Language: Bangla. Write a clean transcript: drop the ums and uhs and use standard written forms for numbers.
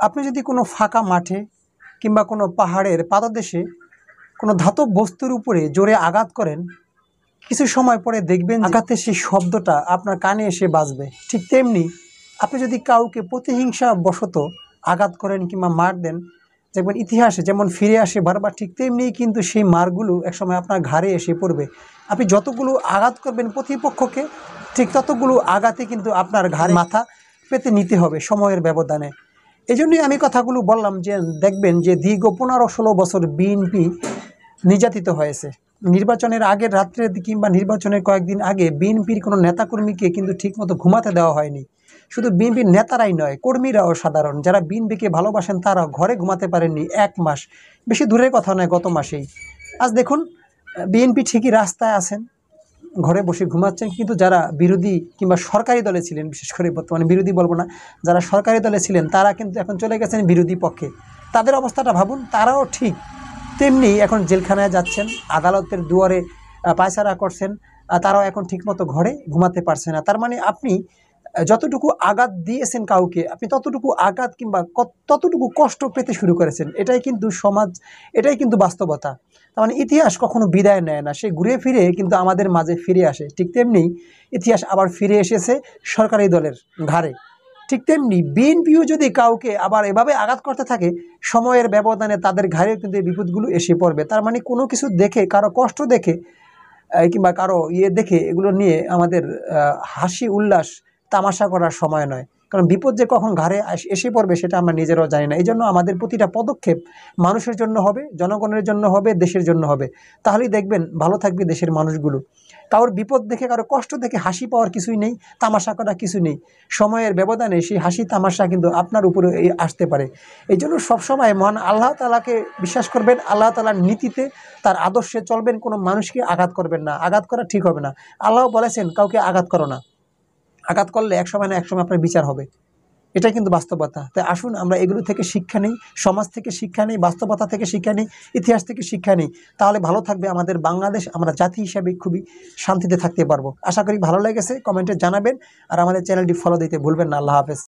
আপনি যদি কোনো ফাঁকা মাঠে কিংবা কোনো পাহাড়ের পাদদেশে কোনো ধাতব বস্তুর উপরে জোরে আঘাত করেন, কিছু সময় পরে দেখবেন আঘাতের সেই শব্দটা আপনার কানে এসে বাজবে। ঠিক তেমনি আপনি যদি কাউকে প্রতিহিংসা বশত আঘাত করেন কিংবা মার দেন, দেখবেন ইতিহাসে যেমন ফিরে আসে বারবার, ঠিক তেমনি কিন্তু সেই মারগুলো একসময় আপনার ঘাড়ে এসে পড়বে। আপনি যতগুলো আঘাত করবেন প্রতিপক্ষকে, ঠিক ততগুলো আঘাতে কিন্তু আপনার ঘাড়ে মাথা পেতে নিতে হবে সময়ের ব্যবধানে। এই জন্যই আমি কথাগুলো বললাম যে দেখবেন যে দীর্ঘ 15-16 বছর বিএনপি নির্যাতিত হয়েছে। নির্বাচনের আগের রাত্রে কিংবা নির্বাচনের কয়েকদিন আগে বিএনপির কোনো নেতাকর্মীকে কিন্তু ঠিকমতো ঘুমাতে দেওয়া হয়নি। শুধু বিএনপির নেতারাই নয়, কর্মীরাও সাধারণ যারা বিএনপিকে ভালোবাসেন তারাও ঘরে ঘুমাতে পারেননি 1 মাস। বেশি দূরের কথা নয়, গত মাসেই। আজ দেখুন বিএনপি ঠিকই রাস্তায় আছেন, ঘরে বসে ঘুমাচ্ছেন, কিন্তু যারা বিরোধী কিংবা সরকারি দলে ছিলেন, বিশেষ করে বর্তমানে বিরোধী বলবো না, যারা সরকারি দলে ছিলেন তারা কিন্তু এখন চলে গেছেন বিরোধী পক্ষে। তাদের অবস্থাটা ভাবুন, তারাও ঠিক তেমনি এখন জেলখানায় যাচ্ছেন, আদালতের দুয়ারে পায়চারা করছেন, তারাও এখন ঠিকমতো ঘরে ঘুমাতে পারছে না। তার মানে আপনি যতটুকু আঘাত দিয়েছেন কাউকে, আপনি ততটুকু আঘাত কিংবা ততটুকু কষ্ট পেতে শুরু করেছেন। এটাই কিন্তু সমাজ, এটাই কিন্তু বাস্তবতা। তার মানে ইতিহাস কখনো বিদায় নেয় না, সে ঘুরে ফিরে কিন্তু আমাদের মাঝে ফিরে আসে। ঠিক তেমনি ইতিহাস আবার ফিরে এসেছে সরকারি দলের ঘাড়ে। ঠিক তেমনি বিএনপিও যদি কাউকে আবার এভাবে আঘাত করতে থাকে, সময়ের ব্যবধানে তাদের ঘাড়েও কিন্তু এই বিপদগুলো এসে পড়বে। তার মানে কোনো কিছু দেখে, কারো কষ্ট দেখে কিংবা কারো দেখে এগুলো নিয়ে আমাদের হাসি উল্লাস তামাশা করার সময় নয়। কারণ বিপদ যে কখন ঘাড়ে এসে পড়বে সেটা আমরা নিজেরাও জানি না। এই জন্য আমাদের প্রতিটা পদক্ষেপ মানুষের জন্য হবে, জনগণের জন্য হবে, দেশের জন্য হবে। তাহলেই দেখবেন ভালো থাকবে দেশের মানুষগুলো। কারোর বিপদ দেখে, কারো কষ্ট দেখে হাসি পাওয়ার কিছুই নেই, তামাশা করা কিছু নেই। সময়ের ব্যবধানে সেই হাসি তামাশা কিন্তু আপনার উপরে আসতে পারে। এই জন্য সবসময় মহান আল্লাহ তাআলাকে বিশ্বাস করবেন, আল্লাহ তাআলার নীতিতে, তার আদর্শে চলবেন, কোনো মানুষকে আঘাত করবেন না। আঘাত করা ঠিক হবে না। আল্লাহ বলেছেন কাউকে আঘাত করো না, আঘাত করলে একসময় না একসময় আপনার বিচার হবে। এটা কিন্তু বাস্তবতা। তাই আসুন আমরা এগুলো থেকে শিক্ষা নিই, সমাজ থেকে শিক্ষা নিই, বাস্তবতা থেকে শিক্ষা নিই, ইতিহাস থেকে শিক্ষা নিই। তাহলে ভালো থাকবে আমাদের বাংলাদেশ, আমরা জাতি হিসাবে খুবই শান্তিতে থাকতে পারবো। আশা করি ভালো লেগেছে, কমেন্টে জানাবেন। আর আমাদের চ্যানেলটি ফলো দিতে ভুলবেন না। আল্লাহ হাফেজ।